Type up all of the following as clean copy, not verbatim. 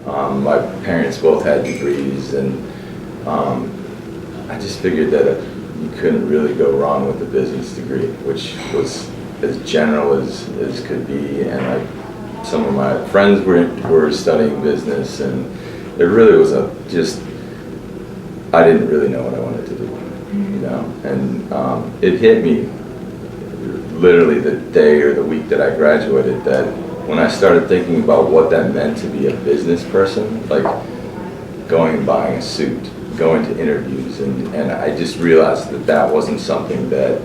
My parents both had degrees, and I just figured that you couldn't really go wrong with a business degree, which was as general as could be. And some of my friends were studying business, and it really was I didn't really know what I wanted to do, you know. And it hit me literally the day or the week that I graduated, that when I started thinking about what that meant to be a business person, like going and buying a suit, going to interviews, and I just realized that wasn't something that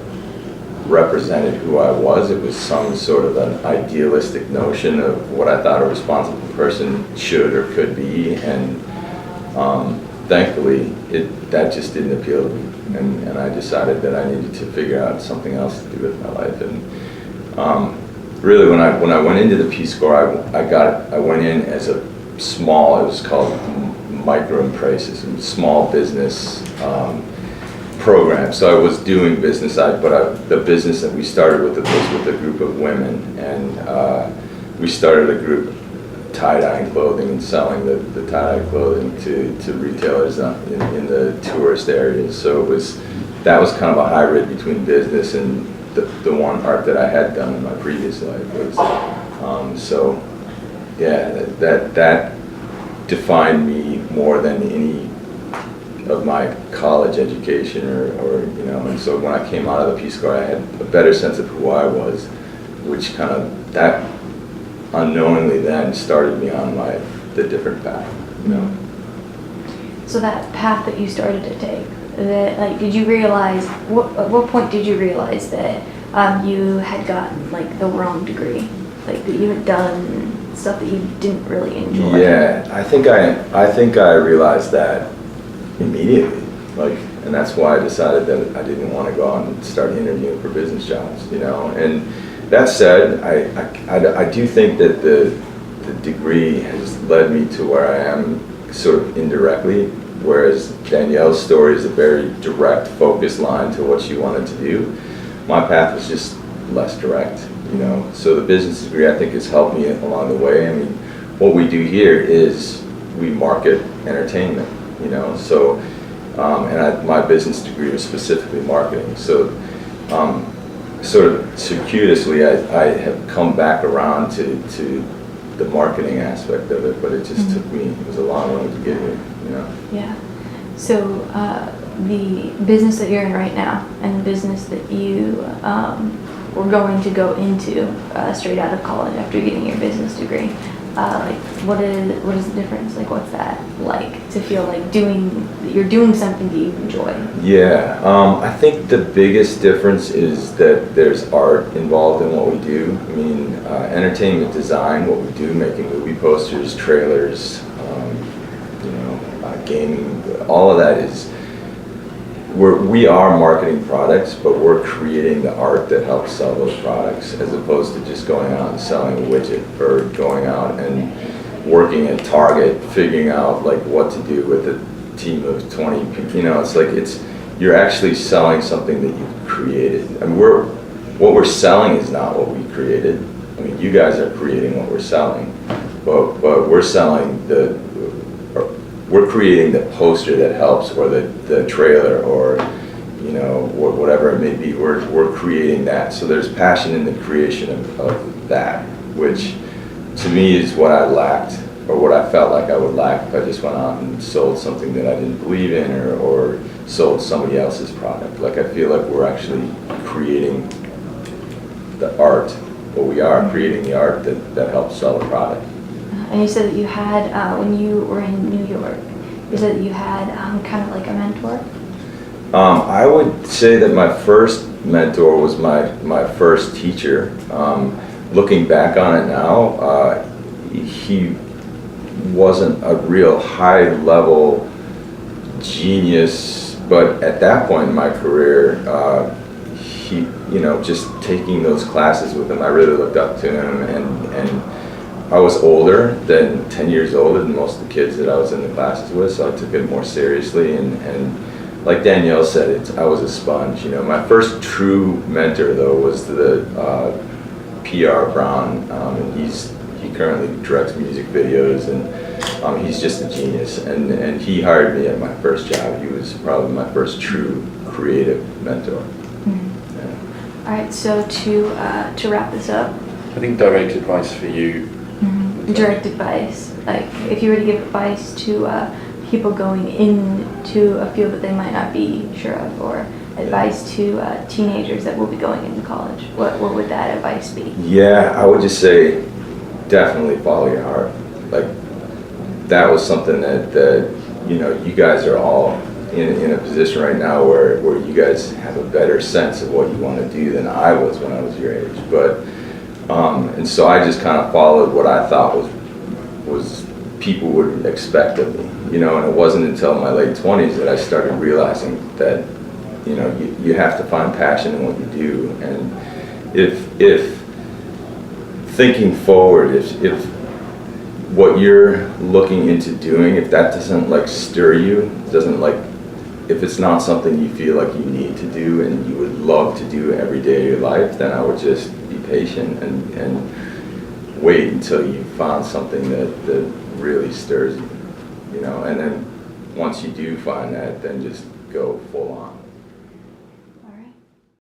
represented who I was. It was some sort of an idealistic notion of what I thought a responsible person should or could be, and thankfully that just didn't appeal to me, and I decided that I needed to figure out something else to do with my life. And really, when I went into the Peace Corps, I went in as a small, it was called microempresas, small business program. So I was doing business, but the business that we started with was with a group of women, and we started a group tie-dyeing clothing and selling the tie-dye clothing to retailers in the tourist areas. So that was kind of a hybrid between business and the one art that I had done in my previous life. So yeah, that defined me more than any of my college education or you know. And so when I came out of the Peace Corps, I had a better sense of who I was, which kind of that unknowingly then started me on the different path, you know. So that path that you started to take, did you realize, at what point did you realize that you had gotten the wrong degree, that you had done stuff that you didn't really enjoy? Yeah, I think I realized that immediately, and that's why I decided that I didn't want to go out and start interviewing for business jobs, you know. And that said, I do think that the degree has led me to where I am sort of indirectly, whereas Danielle's story is a very direct, focused line to what she wanted to do. My path was just less direct, you know. So the business degree, I think, has helped me along the way. I mean, what we do here is we market entertainment, you know. So, my business degree was specifically marketing. So, sort of circuitously, I have come back around to the marketing aspect of it, but it just took me, it was a long road to get here, you know. Yeah. So the business that you're in right now and the business that you were going to go into straight out of college after getting your business degree, what is the difference? What's that like to feel like you're doing something that you enjoy? Yeah, I think the biggest difference is that there's art involved in what we do. I mean, entertainment design, what we do, making movie posters, trailers, you know, gaming, all of that is, we are marketing products, but we're creating the art that helps sell those products, as opposed to just going out and selling a widget, or going out and working at Target, figuring out what to do with a team of 20 people. You know, you're actually selling something that you've created. I mean, what we're selling is not what we created. I mean, you guys are creating what we're selling, but we're selling we're creating the poster that helps, or the trailer, or you know, whatever it may be. We're creating that. So there's passion in the creation of that, which to me is what I lacked, or what I felt like I would lack if I just went out and sold something that I didn't believe in, or sold somebody else's product. I feel like we're actually creating the art, but we are creating the art that helps sell the product. And you said that you had, when you were in New York, you said that you had kind of like a mentor? I would say that my first mentor was my first teacher. Looking back on it now, he wasn't a real high-level genius, but at that point in my career, he, you know, just taking those classes with him, I really looked up to him, and I was older, 10 years older than most of the kids that I was in the classes with, so I took it more seriously, and like Danielle said, I was a sponge. You know, my first true mentor though was the P.R. Brown, and he currently directs music videos, and he's just a genius. And he hired me at my first job. He was probably my first true creative mentor. Mm-hmm. Yeah. All right, so to wrap this up. I think direct advice for you. Mm-hmm. Direct advice, like if you were to give advice to people going into a field that they might not be sure of, or advice to teenagers that will be going into college, what would that advice be? Yeah, I would just say definitely follow your heart. Like, that was something that you know, you guys are all in a position right now where you guys have a better sense of what you want to do than I was when I was your age. But and so I just kind of followed what I thought was people would expect of me, you know. And it wasn't until my late 20s that I started realizing that, you know, you have to find passion in what you do. And if thinking forward, if what you're looking into doing, if that doesn't like stir you, doesn't like, if it's not something you feel like you need to do and you would love to do every day of your life, then I would just be patient and wait until you found something that really stirs you, you know. And then once you do find that, then just go full on.